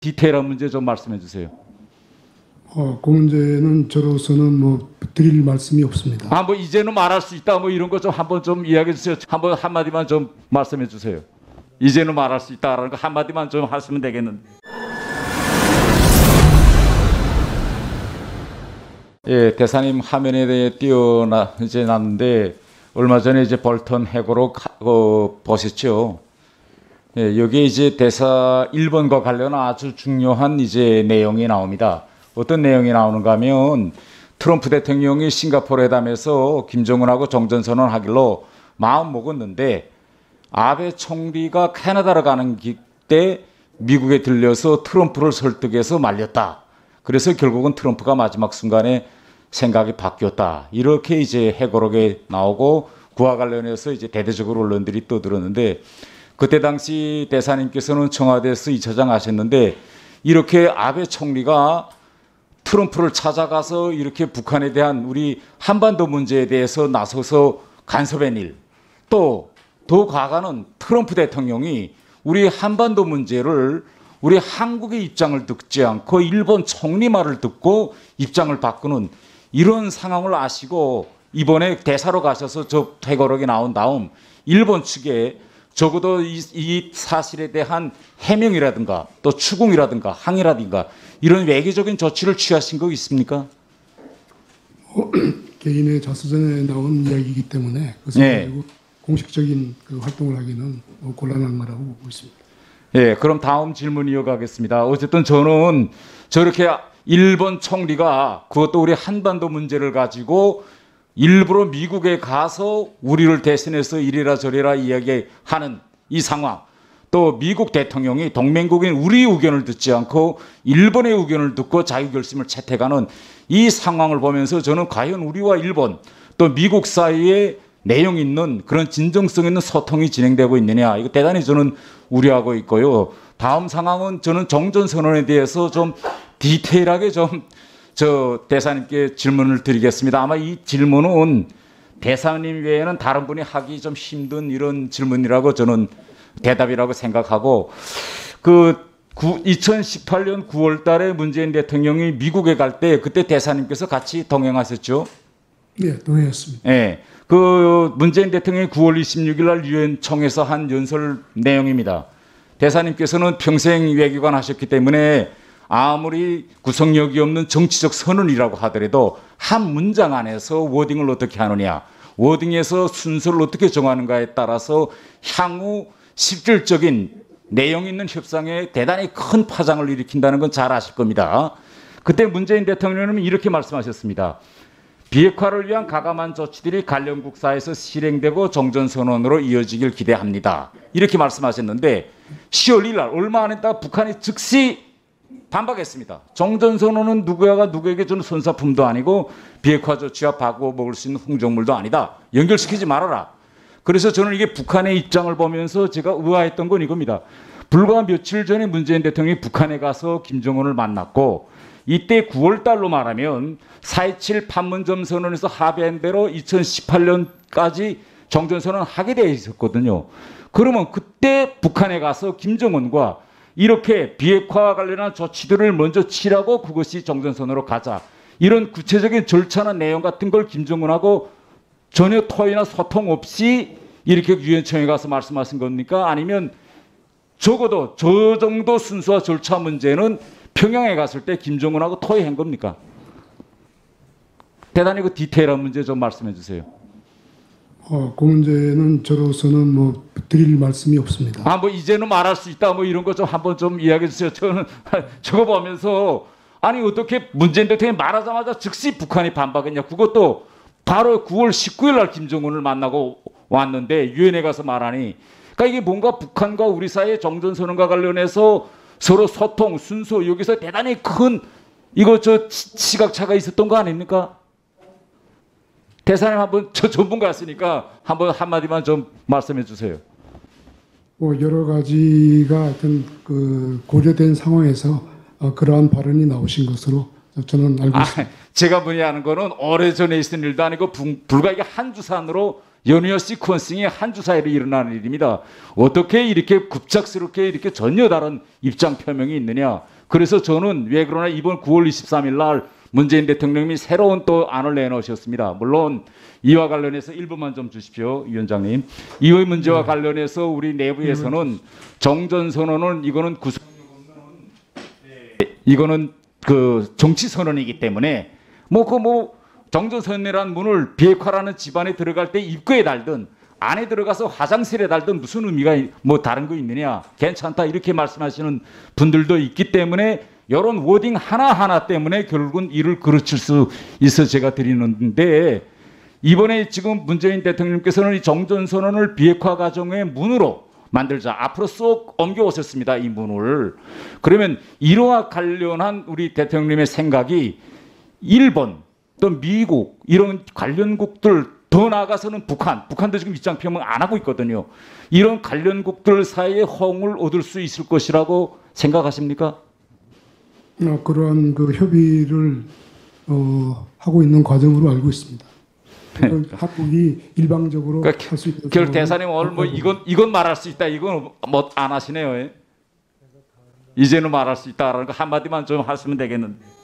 디테일한 문제 좀 말씀해 주세요. 그 문제는 저로서는 뭐 드릴 말씀이 없습니다. 아, 뭐 이제는 말할 수 있다, 뭐 이런 거 좀 한번 좀 이야기해 주세요. 한번 한마디만 좀 말씀해 주세요. 이제는 말할 수 있다라는 거 한마디만 좀 하시면 되겠는데. 예, 대사님 화면에 대해 이제 났는데 얼마 전에 이제 볼턴 해고로 보셨죠? 예, 여기에 이제 대사 1번과 관련한 아주 중요한 이제 내용이 나옵니다. 어떤 내용이 나오는가 하면 트럼프 대통령이 싱가포르 회담에서 김정은하고 정전선언 하길로 마음 먹었는데 아베 총리가 캐나다로 가는 길 때 미국에 들려서 트럼프를 설득해서 말렸다. 그래서 결국은 트럼프가 마지막 순간에 생각이 바뀌었다. 이렇게 이제 해고록에 나오고 그와 관련해서 이제 대대적으로 언론들이 떠들었는데 그때 당시 대사님께서는 청와대에서 2차장 하셨는데 이렇게 아베 총리가 트럼프를 찾아가서 이렇게 북한에 대한 우리 한반도 문제에 대해서 나서서 간섭한 일, 또 더 과거는 트럼프 대통령이 우리 한반도 문제를 우리 한국의 입장을 듣지 않고 일본 총리 말을 듣고 입장을 바꾸는 이런 상황을 아시고 이번에 대사로 가셔서 저 회고록이 나온 다음 일본 측에 적어도 이 사실에 대한 해명이라든가 또 추궁이라든가 항의라든가 이런 외교적인 조치를 취하신 거 있습니까? 개인의 자서전에 나온 이야기이기 때문에 그것을 가지고 공식적인 그 활동을 하기는 곤란한 거라고 보고 있습니다. 예, 그럼 다음 질문 이어가겠습니다. 어쨌든 저는 저렇게 일본 총리가 그것도 우리 한반도 문제를 가지고 일부러 미국에 가서 우리를 대신해서 이래라 저래라 이야기하는 이 상황, 또 미국 대통령이 동맹국인 우리 의견을 듣지 않고 일본의 의견을 듣고 자기결심을 채택하는 이 상황을 보면서 저는 과연 우리와 일본 또 미국 사이에 내용 있는 그런 진정성 있는 소통이 진행되고 있느냐, 이거 대단히 저는 우려하고 있고요. 다음 상황은 저는 정전선언에 대해서 좀 디테일하게 좀 대사님께 질문을 드리겠습니다. 아마 이 질문은 대사님 외에는 다른 분이 하기 좀 힘든 이런 질문이라고 저는 대답이라고 생각하고 2018년 9월 달에 문재인 대통령이 미국에 갈 때 그때 대사님께서 같이 동행하셨죠? 네, 동행했습니다. 네. 그 문재인 대통령이 9월 26일 날 유엔총회에서 한 연설 내용입니다. 대사님께서는 평생 외교관 하셨기 때문에 아무리 구속력이 없는 정치적 선언이라고 하더라도 한 문장 안에서 워딩을 어떻게 하느냐, 워딩에서 순서를 어떻게 정하는가에 따라서 향후 실질적인 내용 있는 협상에 대단히 큰 파장을 일으킨다는 건 잘 아실 겁니다. 그때 문재인 대통령은 이렇게 말씀하셨습니다. 비핵화를 위한 가감한 조치들이 관련 국사에서 실행되고 정전선언으로 이어지길 기대합니다. 이렇게 말씀하셨는데 10월 1일 날 얼마 안 있다가 북한이 즉시 반박했습니다. 정전선언은 누구야가 누구에게 주는 선사품도 아니고 비핵화 조치와 바꾸어 먹을 수 있는 흥정물도 아니다. 연결시키지 말아라. 그래서 저는 이게 북한의 입장을 보면서 제가 의아했던 건 이겁니다. 불과 며칠 전에 문재인 대통령이 북한에 가서 김정은을 만났고 이때 9월 달로 말하면 4.27 판문점 선언에서 합의한 대로 2018년까지 정전선언 하게 되어 있었거든요. 그러면 그때 북한에 가서 김정은과 이렇게 비핵화와 관련한 조치들을 먼저 취하고 그것이 정전선언으로 가자. 이런 구체적인 절차나 내용 같은 걸 김정은하고 전혀 토의나 소통 없이 이렇게 유엔총회 가서 말씀하신 겁니까? 아니면 적어도 저 정도 순서와 절차 문제는 평양에 갔을 때 김정은하고 토의한 겁니까? 대단히 그 디테일한 문제 좀 말씀해 주세요. 그 문제는 저로서는 뭐 드릴 말씀이 없습니다. 아, 뭐 이제는 말할 수 있다, 뭐 이런 거 좀 한번 좀 이야기해 주세요. 저는 저거 보면서 아니 어떻게 문재인 대통령이 말하자마자 즉시 북한이 반박했냐? 그것도 바로 9월 19일 날 김정은을 만나고 왔는데 유엔에 가서 말하니, 그러니까 이게 뭔가 북한과 우리 사이의 정전선언과 관련해서 서로 소통, 순서, 여기서 대단히 큰 이거 시각차가 있었던 거 아닙니까? 대사님 한번 저 전문가였으니까 한번 한마디만 좀 말씀해 주세요. 뭐 여러 가지가 하여튼 그 고려된 상황에서 그러한 발언이 나오신 것으로 저는 알고 있습니다. 제가 문의하는 거는 오래전에 있은 일도 아니고 불과 이게 한 주산으로 연이어 시퀀싱이 한 주 사이로 일어나는 일입니다. 어떻게 이렇게 급작스럽게 이렇게 전혀 다른 입장 표명이 있느냐. 그래서 저는 왜 그러나 이번 9월 23일 날 문재인 대통령이 새로운 또 안을 내놓으셨습니다. 물론 이와 관련해서 일부만 좀 주십시오, 위원장님. 이의 문제와 관련해서 우리 내부에서는 정전선언은 이거는 이거는 그 정치 선언이기 때문에 정전선언이라는 문을 비핵화라는 집안에 들어갈 때 입구에 달든 안에 들어가서 화장실에 달든 무슨 의미가 뭐 다른 거 있느냐, 괜찮다 이렇게 말씀하시는 분들도 있기 때문에 이런 워딩 하나하나 때문에 결국은 이를 그르칠 수 있어 제가 드리는데, 이번에 지금 문재인 대통령께서는 이 정전선언을 비핵화 과정의 문으로 만들자 앞으로 쏙 옮겨오셨습니다, 이 문을. 그러면 이와 관련한 우리 대통령님의 생각이 일본 또 미국 이런 관련국들, 더 나아가서는 북한도 지금 입장 표명 안 하고 있거든요. 이런 관련국들 사이에 호응을 얻을 수 있을 것이라고 생각하십니까? 그러한 그 협의를 하고 있는 과정으로 알고 있습니다. 학국이 일방적으로 할 수 있는. 결 대사님 오늘 뭐 이건 말할 수 있다, 이건 뭐 안 하시네요. 이제는 말할 수 있다라는 거 한마디만 좀 하시면 되겠는데.